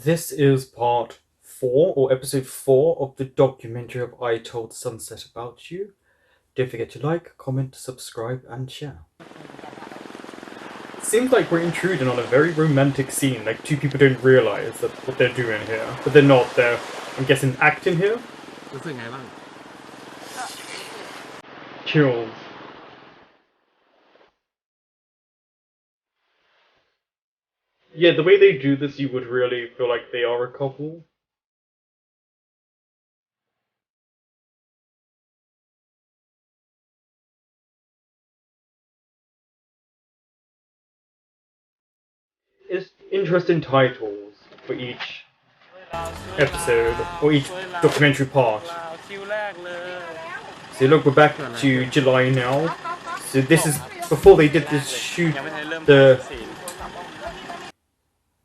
This is part 4 or episode 4 of the documentary of I Told Sunset About You. Don't forget to like, comment, subscribe, and share. It seems like we're intruding on a very romantic scene, like two people don't realise that what they're doing here. But they're not, they're, I'm guessing, acting here? รู้สึกไงบ้าง Chills. Yeah, the way they do this, you would really feel like they are a couple. It's interesting titles for each episode, or each documentary part. So look, we're back to July now. So this is before they did this shoot.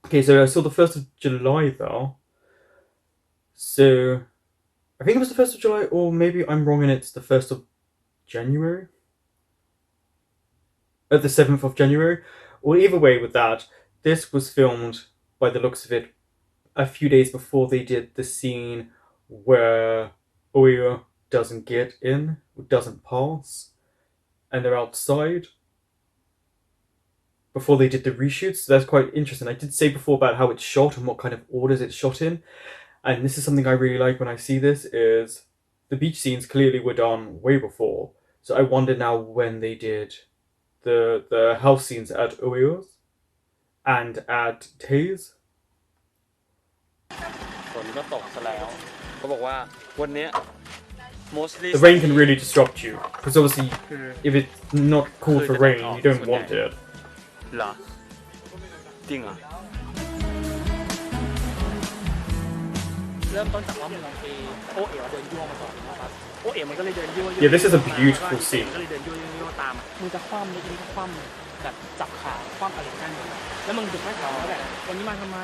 Okay, so I saw the 1st of July though. So I think it was the 1st of July, or maybe I'm wrong and it's the 1st of January? At the 7th of January? Or either way with that, this was filmed, by the looks of it, a few days before they did the scene where Oya doesn't get in, or doesn't pass, and they're outside. Before they did the reshoots, so that's quite interesting. I did say before about how it's shot and what kind of orders it's shot in, and this is something I really like when I see this, is the beach scenes clearly were done way before, so I wonder now when they did the house scenes at Oya's and at Tay's. ฝนก็ตกซะแล้วเขาบอกว่าวันเนี้ย mostly The rain can really disrupt you, because obviously if it's not cool for rain, you don't want it. เหรอจริงเหรอเริ่มต้นจากว่ามันมีโอเอ๋วเดินยั่วมาก่อนนะครับโอเอ๋วมันก็เลยเดินยั่ว Yeah, this is a beautiful scene. ก็เลยเดินยั่วตามมึงจะคว่ำเลยมึงจะคว่ำแบบจับขาคว่ำอะไรนั่นแล้วมึงดึกไม่ถามว่าแบบวันนี้มาทำไม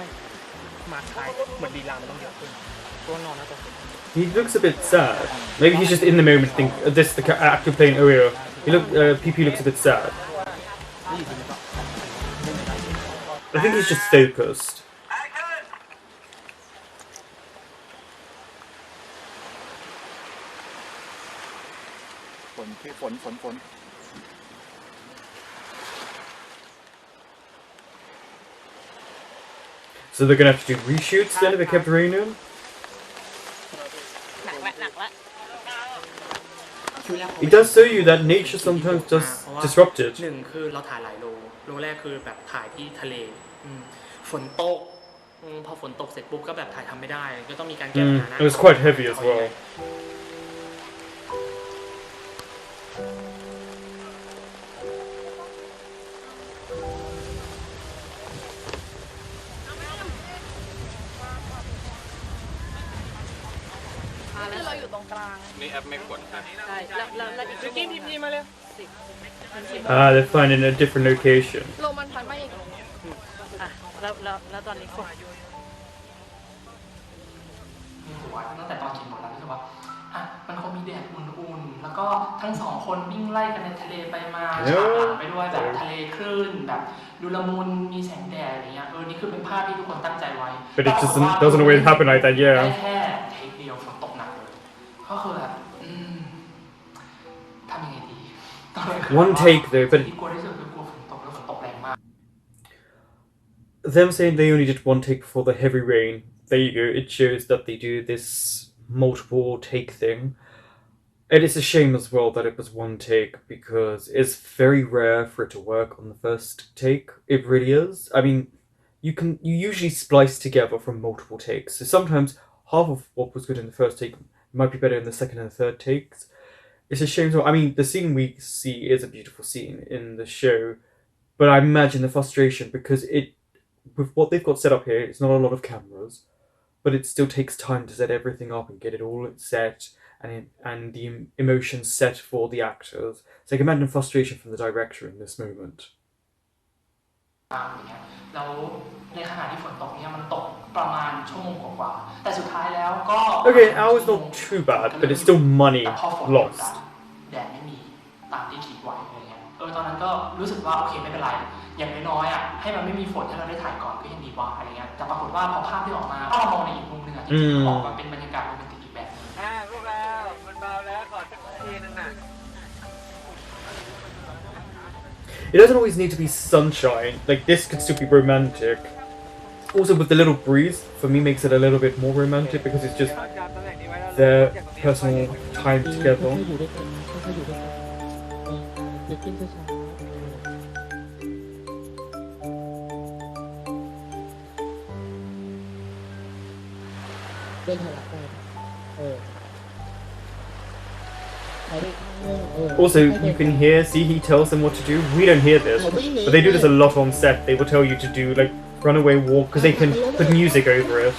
มาขายเหมือนดีลามันต้องเยอะขึ้นตัวนอนนะตัว He looks a bit sad. Maybe he's just in the moment. Think this the actor playing Oya. PP looks a bit sad. I think he's just focused. So they're gonna have to do reshoots then if it kept raining? It does show you that nature sometimes does disrupt it. หนึ่งคือเราถ่ายหลายโลแรกคือแบบถ่ายที่ทะเลฝนตกพอฝนตกเสร็จปุ๊บก็แบบถ่ายทำไม่ได้ก็ต้องมีการแก้ปัญหา It was quite heavy as well. They're finding a different location. แล้วตอนนี้ฝนสวยตั้งแต่ตอนเขียนบทแล้วรู้สึกว่ามันคงมีแดดอุ่นๆแล้วก็ทั้งสองคนวิ่งไล่กันในทะเลไปมาฉากหลังไปด้วยแบบทะเลคลื่นแบบดูละมุนมีแสงแดดอะไรเงี้ยนี่คือเป็นภาพที่ทุกคนตั้งใจไว้ But it doesn't always happen like that, ได้ yeah. แค่เทคเดียวฝนตกหนักเลยก็คือแบบทำยังไงดี One take though, but ที่กลัวที่สุดคือกลัวฝนตกแล้วฝนตกแรงมาก them saying they only did one take before the heavy rain, there you go, it shows that they do this multiple take thing. And it's a shame as well that it was one take, because it's very rare for it to work on the first take. It really is. I mean, you usually splice together from multiple takes, so sometimes half of what was good in the first take might be better in the second and third takes. It's a shame. I mean, the scene we see is a beautiful scene in the show, but I imagine the frustration, because with what they've got set up here, it's not a lot of cameras, but it still takes time to set everything up and get it all set and the emotions set for the actors. So I can imagine frustration from the director in this moment. แล้วในขณะที่ฝนตกเนี่ยมันตกประมาณชั่วโมงกว่าแต่สุดท้ายแล้วก็ Okay, an hour's not too bad, but it's still money แต่พอฝน lost. แดดไม่มีตามที่คิดไว้อะไรเงี้ยตอนนั้นก็รู้สึกว่าโอเคไม่เป็นไร อย่างน้อยๆอ่ะให้มันไม่มีฝนให้เราได้ถ่ายก่อนก็ยังดีกว่าอะไรเงี้ยแต่ปรากฏว่าพอภาพที่ออกมาถ้าเรามองในอีกมุมหนึงอ่ะจริงๆออกมาเป็นบรรยากาศโรแมนติกอีกแบบนึงพวกเรามันเบาแล้วขอสักทีนึงน่ะ It doesn't always need to be sunshine. Like, this could still be romantic. Also, with the little breeze, for me, makes it a little bit more romantic because it's just their personal time ค่ together. อยๆอยู่ด้วยกันค่อยๆอยู่ด้วยกันเดี๋ยวกินช้าๆเดินถอยหลังไปถอยไปข้างหนึ่งAlso, you can hear, see, he tells them what to do. We don't hear this, but they do this a lot on set. They will tell you to do, like, runaway walk because they can put music over it.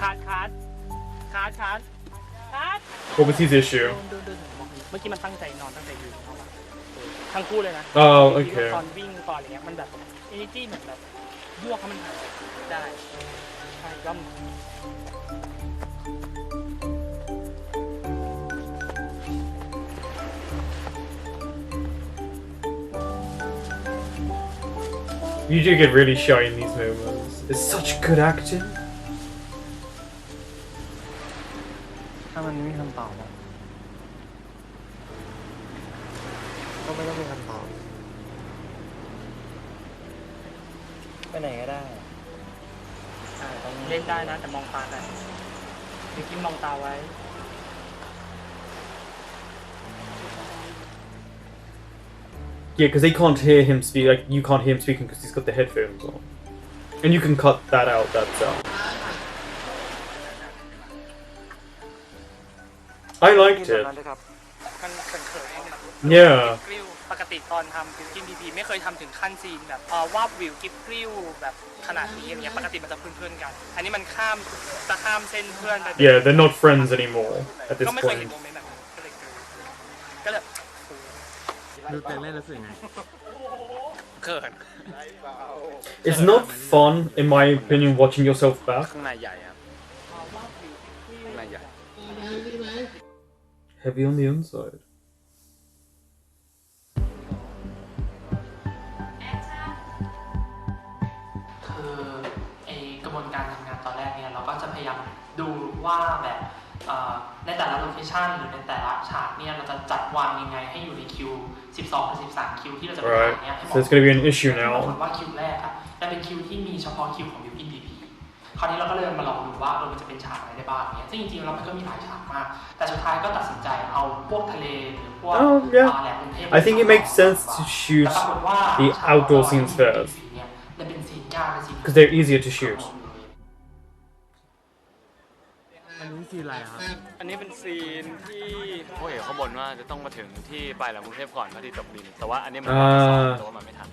คัด What was his issue? เมื่อกี้มันตั้งใจนอนตั้งใจยืนเอาอะทั้งคู่เลยนะ Oh, okay. ตอนวิ่งตอนอะไรเงี้ยมันแบบ energy เหมือนแบบยั่วเขามันหายได้ใช่ก็ You do get really shy in these moments. It's such good acting. ถ้ามันไม่มีคำตอบอะก็ไม่ต้องมีคำตอบไปไหนก็ได้ต้อง เล่นได้นะแต่มองตากันเมื่อกี้มองตาไว้ Yeah, because they can't hear him speak. Like, you can't hear him speaking because he's got the headphones on. And you can cut that out, that sound. I liked it. มันเขินๆนิดนึง Yeah. กริ้วปกติตอนทำกินพีพีไม่เคยทำถึงขั้นซีนแบบวาบวิวกิ๊บกริ้วแบบขนาดนี้อย่างเงี้ยปกติมันจะเพื่อนๆกัน อันนี้มันข้ามเส้นเพื่อนไป Yeah, they're not friends anymore at this ก็ไม่เคยเห็น point. โมเมนต์แบบนี้ก็เลย ดูเต้นเล่นรู้สึกไง เขิน It's not fun, in my opinion, watching yourself back. ข้างในใหญ่ครับข้างในใหญ่ Heavy on the inside. คือไอกระบวนการทำงานตอนแรกเนี่ยเราก็จะพยายามดูว่าแบบในแต่ละโลเคชันหรือในแต่ละฉากเนี่ยเราจะจัดวางยังไงให้อยู่ในคิว 12 กับ 13 คิวที่เราจะไปถ่ายเนี่ยให้เหมาะ So it's gonna be an issue ปรากฏ now. ว่าคิวแรกอะจะเป็นคิวที่มีเฉพาะคิวของบิวอินพีพีคราวนี้เราก็เลยมาลองดูว่ามันจะเป็นฉากอะไรได้บ้างเนี่ยซึ่งจริงๆแล้วมันก็มีหลายฉากมากแต่สุดท้ายก็ตัดสินใจเอาพวกทะเลหรือพวก Oh, yeah. แหลมกรุงเทพ I think it makes sense to shoot แต่ปรากฏว่า the outdoor scenes first เนี่ยมันเป็นซีนยากเป็นซีน because they're easier to shoot. อันนี้คืออะไรครับ อันนี้เป็นซีนที่ พวกเอกเขาบ่นว่าจะต้องมาถึงที่ปลายแหลมกรุงเทพก่อนพระอาทิตย์ตกดิน แต่ว่าอันนี้มันแต่ว่ามันไม่ทัน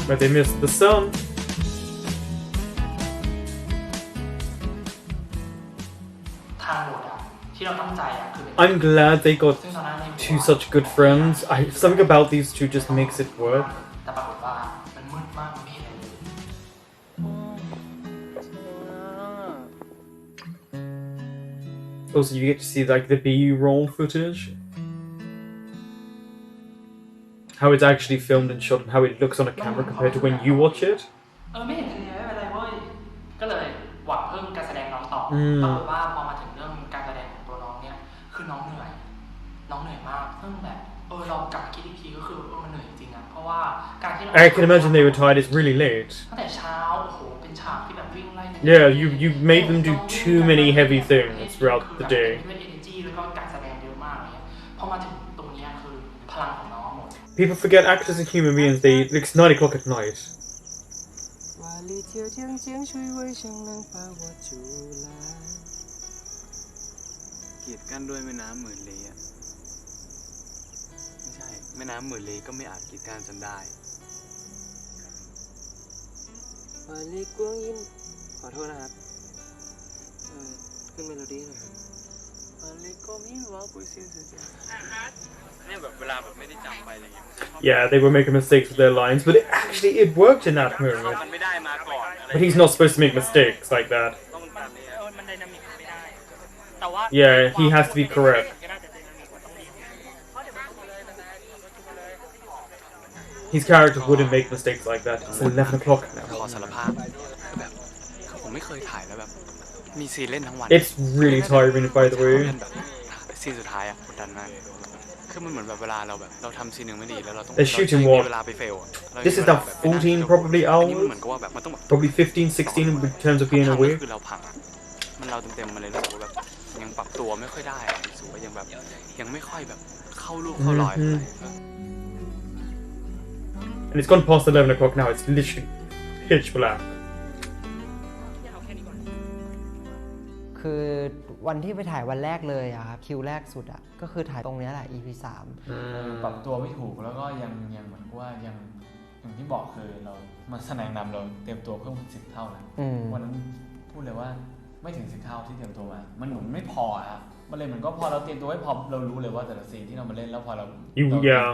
But they missed the sun. ทางบทอะที่เราตั้งใจอะคือ I'm glad they got ซึ่งตอนนั้นใน two such good friends. Something about these two just makes it work. แต่ปรากฏว่ามันมืดมากมันไม่เห็นอะไรเลย Also, you get to see like the B-roll footage. How it's actually filmed and shot and how it looks on a camera compared to when you watch it. ไม่เห็นทะเลไม่เป็นไรเว้ยก็เลยหวังเพิ่มการแสดงน้องต่อปรากฏว่าพอมาถึงเรื่องการแสดงของตัวน้องเนี่ยคือน้องเหนื่อยมากซึ่งแบบเรากลับมาคิดอีกทีก็คือมันเหนื่อยจริงๆอะเพราะว่าการที่เรา I can imagine they were tired. It's really late. ตั้งแต่เช้าโอ้โหเป็นฉากที่แบบวิ่งไล่ Yeah, you made them do too many heavy things throughout the day. ด้วย energy แล้วก็การแสดงเยอะมากเนี่ยพอมาถึงตรงนี้คือพลังของน้องหมด People forget actors are human beings. It's 9 o'clock at night. กีดกั้นด้วยแม่น้ำหมื่นลี้อะไม่ใช่แม่น้ำหมื่นลี้ก็ไม่อาจกีดกั้นฉันได้วาลีกวงยินขอโทษนะครับขึ้นเมโลดี้หน่อยครับวาลีกวงยินว่าปุยซินเสียเนี่ยแบบเวลาแบบไม่ได้จำไปอะไรอย่างเงี้ย Yeah, they were making mistakes with their lines, but it worked in that moment. มันไม่ได้มาก่อนอะไร But he's not supposed to make mistakes like that. ต้องแบบมันไดนามิกไม่ได้ แต่ ว่า Yeah, he has to be correct. His character wouldn't make mistakes like that. It's 11 o'clock ขอ now. สารภาพคือแบบผมไม่เคยถ่ายแล้วแบบมีซีนเล่นทั้งวัน It's really tiring, by the เช้า way. ยันแบบซีนสุดท้ายอะกดดันมากคือมันเหมือนแบบเวลาเราแบบเราทำซีนหนึ่งไม่ดีแล้วเราต้อง They're shooting เรา what? มีเวลาไปเฟลอะเรา This มี is เวลา now แบบไปนั่ง 14 probably อันนี้มันเหมือน hours. กับว่าแบบมันต้องแบบ Probably 15, 16 in terms of being พังก็ awake. คือเราพังอะมันเราเต็มๆมาเลยรู้สึกว่าแบบยังปรับตัวไม่ค่อยได้อะรู้สึกว่ายังแบบยังไม่ค่อยแบบเข้าลูกเข้ารอยเท่าไหร่ And it's gone past 11 o'clock now. It's literally pitch black. คือวันที่ไปถ่ายวันแรกเลยอะครับคิวแรกสุดอะก็คือถ่ายตรงเนี้ยแหละ EP ปรับตัวไม่ถูกแล้วก็ยังเหมือนว่ายังอย่างที่บอกคือเรามาแสดงนำเราเตรียมตัวเพิ่มขึ้น10 เท่านะวันนั้นพูดเลยว่าไม่ถึง10 เท่าที่เตรียมตัวมามันเหมือนไม่พออะมันเลยเหมือนก็พอเราเตรียมตัวไม่พอเรารู้เลยว่าแต่ละซีนที่เรามาเล่นแล้วพอเราเตรียม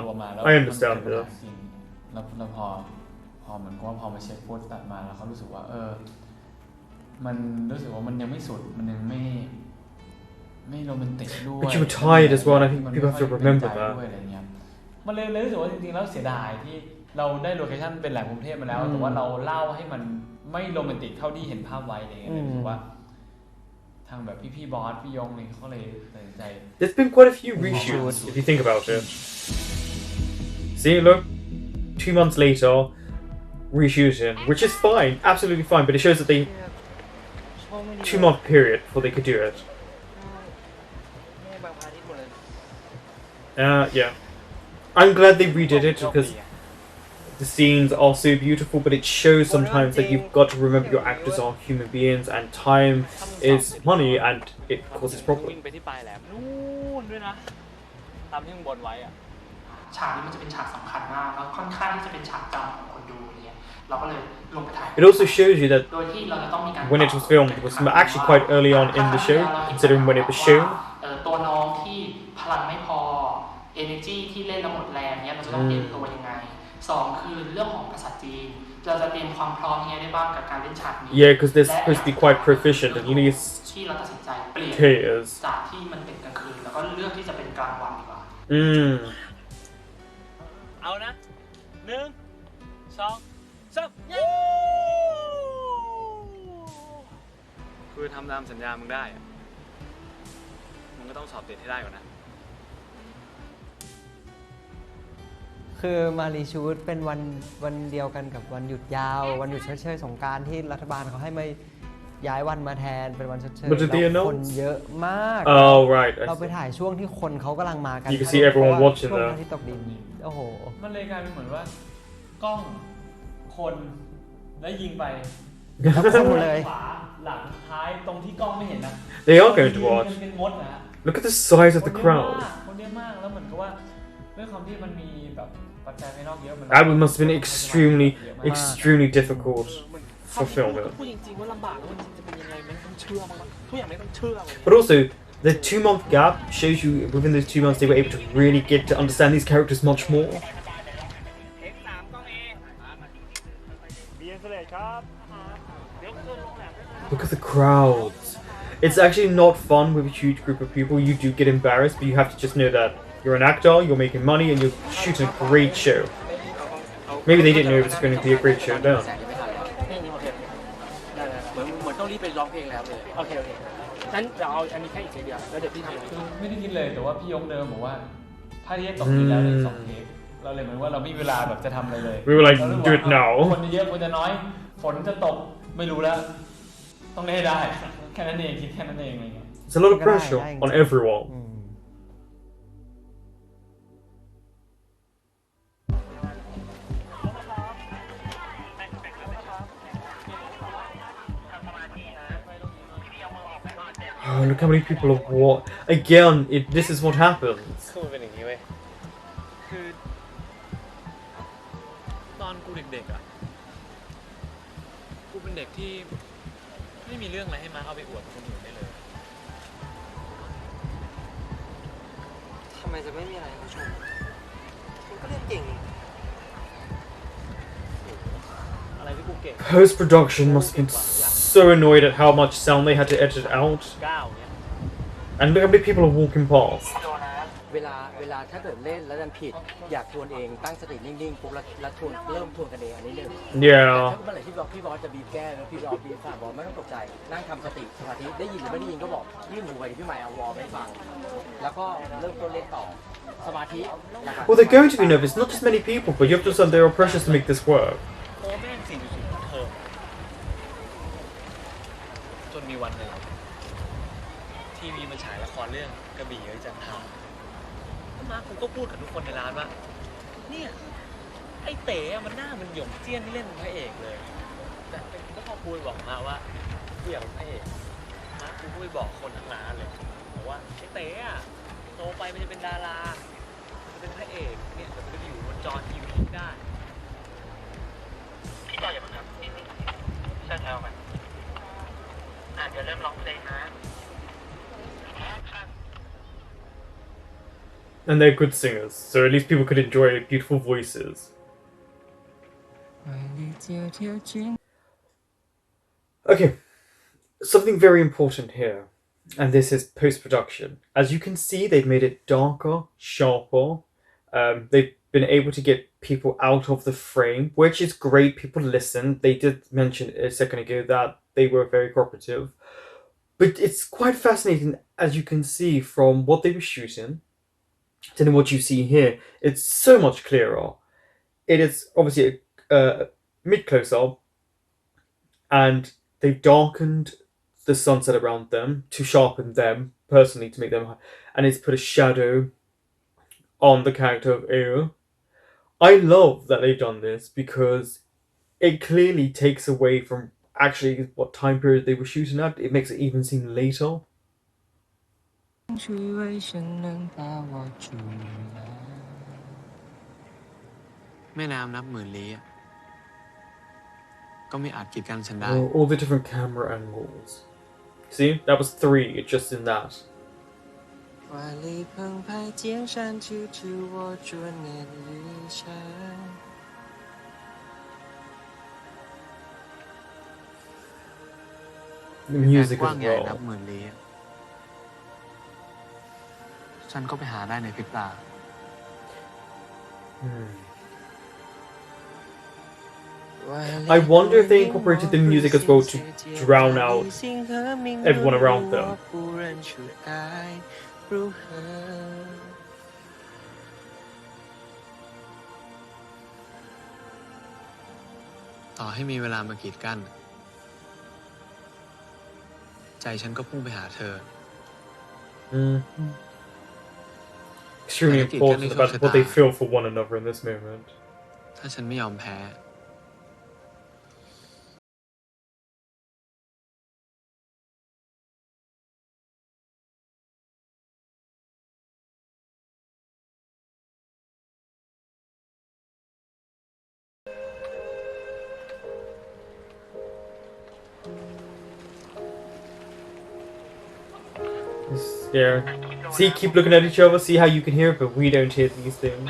ตัวมาแล้ว I understand that. แล้วพอเหมือนกับว่าพอมาเช็คโฟล์ตัดมาแล้วเขารู้สึกว่ามันรู้สึกว่ามันยังไม่สุดมันยังไม่โรแมนติกด้วย But you were tired as well, and I think people have to remember that. มันเลยรู้สึกว่าจริงๆแล้วเสียดายที่เราได้โลเคชั่นเป็นแหล่งกรุงเทพมาแล้วแต่ว่าเราเล่าให้มันไม่โรแมนติกเท่าที่เห็นภาพไว้อะไรเงี้ยรู้สึกว่าทางแบบพี่บอสพี่ยงนี่เขาเลยตัดสินใจ There's been quite a few reshoots, if you think about it. See, look, 2 months later, reshooting, which is fine, absolutely fine, but it shows that they 2-month period before they could do it. Yeah. I'm glad they redid it because the scenes are so beautiful, but it shows sometimes that you've got to remember your actors are human beings and time is money and it causes วิ่ง problems. ไปที่ปลายแหลมนู่นด้วยนะตามที่มึงบนไว้อะ ฉากนี้มันจะเป็นฉากสำคัญมากแล้วค่อนข้างที่จะเป็นฉากจำของคนดูเนี่ยเราก็เลยลงไปถ่าย It also shows you that โดยที่เราจะต้องมีการ when it was filmed, it was actually quite early on in the show, considering when it was shown. ตัวน้องที่พลังไม่พอ energy ที่เล่นแล้วหมดแรงเนี่ยเราจะต้องเตรียมตัวยังไง2คือเรื่องของภาษาจีนเราจะเตรียมความพร้อมยังไงได้บ้างกับการเล่นฉากนี้ Yeah, because they're supposed to be quite proficient and you need ที่เราตัดสินใจเปลี่ยน taters. จากที่มันเป็นกลางคืนแล้วก็เลือกที่จะเป็นกลางวันดีกว่า เอานะ1 2 3 คือทำตามสัญญามึงได้อะมึงก็ต้องสอบติดให้ได้ก่อนนะ คือมารีชูตเป็นวันเดียวกันกับวันหยุดยาววันหยุดเฉยๆสงกรานต์ที่รัฐบาลเขาให้มาย้ายวันมาแทนเป็นวันเฉยๆ But did they แล้ว announce? คนเยอะมาก Oh, right. เราไปถ่ายช่วงที่คนเขากำลังมากัน You can see everyone เพราะว่า watching ช่วง there. พระอาทิตย์ตกดินโอ้โห มันเลยกลายเป็นเหมือนว่ากล้องคนแล้วยิงไป แล้วคนหมดเลย ขวาหลังท้ายตรงที่กล้องไม่เห็นนะ They are going to watch. เป็นมดนะ Look at the size of the คน crowd. เยอะมากแล้วเหมือนกับว่าด้วยความที่มันมีแบบปัจจัยภายนอกเยอะมัน That must have been extremely difficult ก็ for filming. พูดจริงๆว่าลำบากแล้วมันจะเป็นยังไงมันต้องเชื่อมั้งทุกอย่างไม่ต้องเชื่อเลย But also, the 2-month gap shows you within those 2 months they were able to really get to understand these characters much more. Look at the crowds. It's actually not fun with a huge group of people. You do get embarrassed, but you have to just know that you're an actor, you're making money, and you're shooting a great show. Maybe they didn't know it was going to be a great show then. เหมือนต้องรีบไปร้องเพลงแล้วเลยโอเคงั้นเดี๋ยวเอาอันนี้แค่อีกทีเดียวแล้วเดี๋ยวพี่ทำ คือไม่ได้คิดเลยแต่ว่าพี่ยงเดิมบอกว่าพระอาทิตย์ตกดินแล้วใน2 เทปเราเลยเหมือนว่าเราไม่มีเวลาแบบจะทำอะไรเลย We were like, do it now. คนเยอะคนจะน้อยฝนจะตกไม่รู้แล้วต้องได้ให้ได้แค่นั้นเองคิดแค่นั้นเองอะไรเงี้ย It's a lot of pressure on everyone. อืม Oh, look how many people have watched. Again, this is what happens. คือมันเป็นอย่างนี้เว้ย คือตอนกูเด็กๆอ่ะ กูเป็นเด็กที่ไม่มีเรื่องอะไรให้มาเอาไปอวดคนอื่นได้เลย ทำไมจะไม่มีอะไรให้ผู้ชมมันก็เล่นเก่ง อะไรที่กูเก่ง Post-production must have been so annoyed at how much sound they had to edit out. 9เนี่ย And look how many people are walking past. เวลาถ้าเกิดเล่นแล้วดันผิดอยากทวนเองตั้งสตินิ่งๆปุ๊บแล้วทวนเริ่มทวนกันเองอันนี้หนึ่งแต่ Yeah. ถ้าเมื่อไหร่ที่พี่บอสจะบีบแก้แล้วพี่บอสบีบฝากบอกไม่ต้องตกใจนั่งทำสติสมาธิได้ยินหรือไม่ได้ยินก็บอกยื่นหูไปพี่ใหม่เอาวอลไปฟังแล้วก็เริ่มต้นเล่นต่อสมาธินะครับ Well, they're going to be nervous. Not just many people, but you have to understand there are pressures to make this work. โอ้แม่ง4.0เทอมจนมีวันหนึ่งทีวีมันฉายละครเรื่องกระบี่เอ้ยจันทรามากูก็พูดกับทุกคนในร้านว่าเนี่ยไอ้เต๋อะมันหน้ามันหยงเจี้ยนที่เล่นเป็นพระเอกเลยแต่ก็พอคุยบอกมาว่ากูอยากเป็นพระเอกนะกูก็ไปบอกคนทั้งร้านเลยบอกว่าไอ้เต๋อะโตไปมันจะเป็นดาราจะเป็นพระเอกเนี่ยแต่มันจะอยู่บนจอทีวีได้ พี่จอยอย่าเพิ่งครับเชิญแถวกันเดี๋ยวเริ่มร้องเพลงนะ And they're good singers, so at least people could enjoy beautiful voices. Okay, something very important here, and this is post-production. As you can see, they've made it darker, sharper. They've been able to get people out of the frame, which is great. People listen. They did mention a second ago that they were very cooperative. But it's quite fascinating, as you can see from what they were shooting to then what you see here. It's so much clearer. It is obviously a mid-close-up, and they've darkened the sunset around them to sharpen them, personally, to make them, and it's put a shadow on the character of Eo. I love that they've done this because it clearly takes away from actually what time period they were shooting at. It makes it even seem later. แม่น้ำนับหมื่นลี้ก็ไม่อาจกีดกันฉันได้ All the different camera angles. See, that was 3 just in that. 华丽澎湃，剑山处处我着念旅程。The music กว้าง as ใหญ่นับ well. หมื่นลี้ฉันก็ไปหาได้ในพริบตา I wonder if they incorporated the music as well to drown out everyone around them. ต่อให้มีเวลามากีดกั้นใจฉันก็พุ่งไปหาเธอ Extremely important about what they feel for one another in this moment. ถ้าฉันไม่ยอมแพ้ Yeah. See, keep looking at each other, see how you can hear it, but we don't hear these things.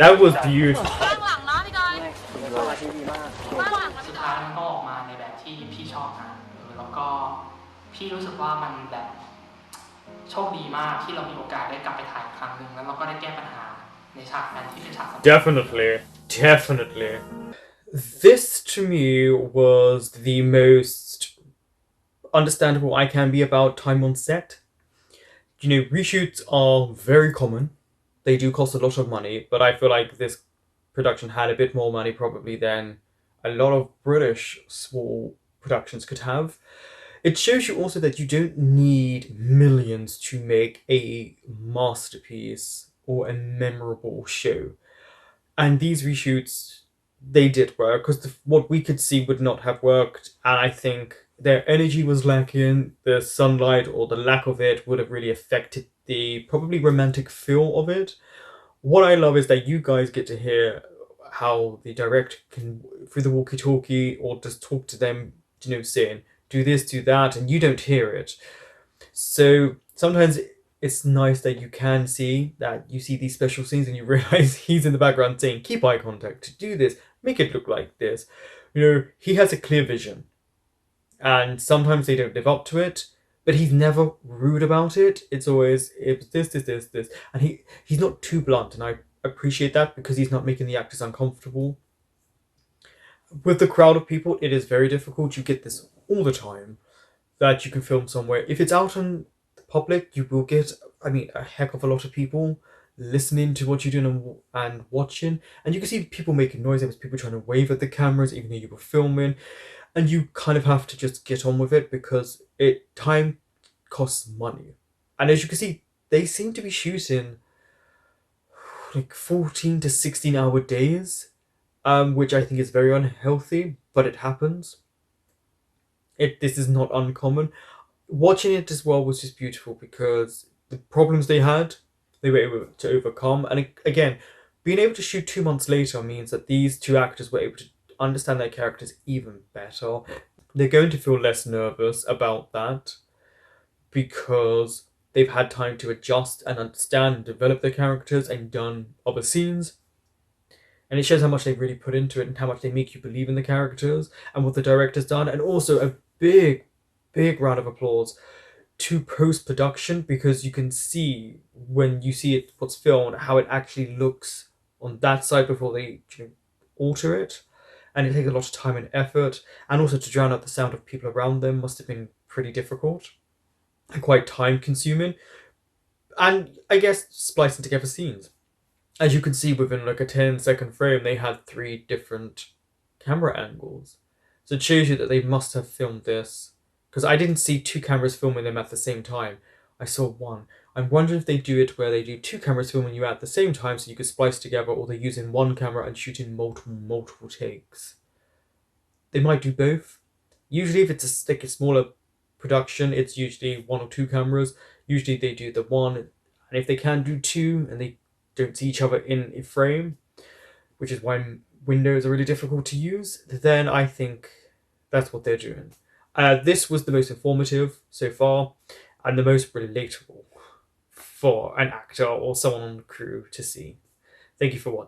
That was beautiful. สมาธิดีมาก สุดท้ายมันก็ออกมาในแบบที่พี่ชอบนะแล้วก็พี่รู้สึกว่ามันแบบโชคดีมากที่เรามีโอกาสได้กลับไปถ่ายอีกครั้งหนึ่งแล้วเราก็ได้แก้ปัญหาในฉากนั้นที่เป็นฉากสำคัญ Definitely. This to me was the most understandable I can be about time on set. You know, reshoots are very common. They do cost a lot of money, but I feel like this production had a bit more money probably than a lot of British small productions could have. It shows you also that you don't need millions to make a masterpiece or a memorable show. And these reshoots, they did work, because what we could see would not have worked, and I think their energy was lacking. The sunlight or the lack of it would have really affected the probably romantic feel of it. What I love is that you guys get to hear how the director can, through the walkie-talkie or just talk to them, you know, saying, do this, do that, and you don't hear it. So sometimes it's nice that you can see that you see these special scenes and you realize he's in the background saying, keep eye contact, do this, make it look like this. You know, he has a clear vision. And sometimes they don't live up to it, but he's never rude about it. It's always it's this, and he's not too blunt, and I appreciate that because he's not making the actors uncomfortable. With the crowd of people, it is very difficult. You get this all the time that you can film somewhere. If it's out in the public, you will get, I mean, a heck of a lot of people listening to what you're doing and watching. And you can see people making noise. There was people trying to wave at the cameras, even though you were filming. And you kind of have to just get on with it because time costs money. And as you can see, they seem to be shooting like 14 to 16-hour days, which I think is very unhealthy, but it happens. This is not uncommon. Watching it as well was just beautiful because the problems they had, they were able to overcome. And again, being able to shoot 2 months later means that these two actors were able to understand their characters even better. They're going to feel less nervous about that because they've had time to adjust and understand and develop their characters and done other scenes. And it shows how much they really put into it and how much they make you believe in the characters and what the director's done. And also a big, big round of applause to post-production because you can see when you see it what's filmed how it actually looks on that side before they alter it. And it takes a lot of time and effort. And also to drown out the sound of people around them must have been pretty difficult and quite time-consuming. And I guess splicing together scenes. As you can see within like a 10-second frame, they had 3 different camera angles. So it shows you that they must have filmed this. Because I didn't see 2 cameras filming them at the same time. I saw 1. I'm wondering if they do it where they do 2 cameras filming you at the same time so you could splice together, or they're using 1 camera and shooting multiple takes. They might do both. Usually if it's like a smaller production, it's usually 1 or 2 cameras. Usually they do the 1, and if they can do 2 and they don't see each other in a frame, which is why windows are really difficult to use, then I think that's what they're doing. This was the most informative so far and the most relatable for an actor or someone on the crew to see. Thank you for watching.